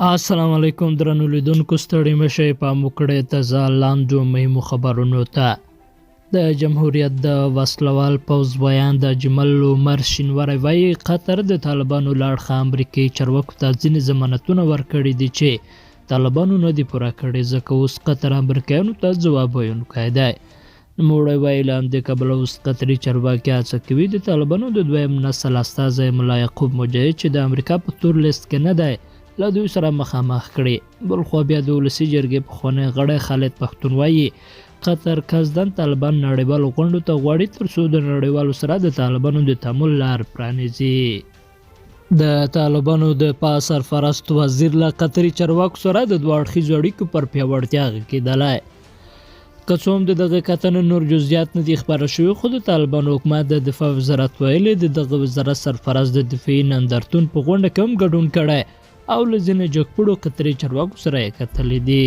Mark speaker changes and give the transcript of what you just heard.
Speaker 1: السلام علیکم درنو لیدونکو ستړي مشئ پام وکړئ تازه لاندو مهمو خبرونو ته. د جمهوریت د وسلوال پوځ بیان د اجمل عمر شینواری وایي قطر د طالبانو له اړخه امریکایي چارواکو ته ځینې ضمانتونه ورکړي دي چې طالبانو نه دي پوره کړي، ځکه اوس قطر امریکایانو ته ځواب ویونکی دی. نوموړی وایي له همدې کبله اوس قطري چارواکي هڅه کوي د طالبانو د دویم نسل استازی ملا یعقوب مجاهد چې د امریکا په تور لیست کې نه دی له دوی سره مخامخ کړي. بلخوا بیا د ولسي جرګې پخوانی غړی خالد پښتون وایي قطر قصدن طالبان نړیوالو غونډو ته غواړي ترڅو د نړیوالو سره د طالبانو د تعامل لار پرانیزي. د طالبانو د پاس سرپرست وزیر له قطري چارواکو سره د دوه اړخیزو اړیکو پر پیاوړتیا غږېدلی. که څه هم د دغه کتنې نور جزئیات نه دي خپاره شوي، خو د طالبانو حکومت د دفاع وزارت ویلي د دغه وزارت سرپرست د دفاعي نندرتون په غونډه کې هم ګډون کړی او له ځینې جګپوړو قطري چارواکو سره یې کتلي دي.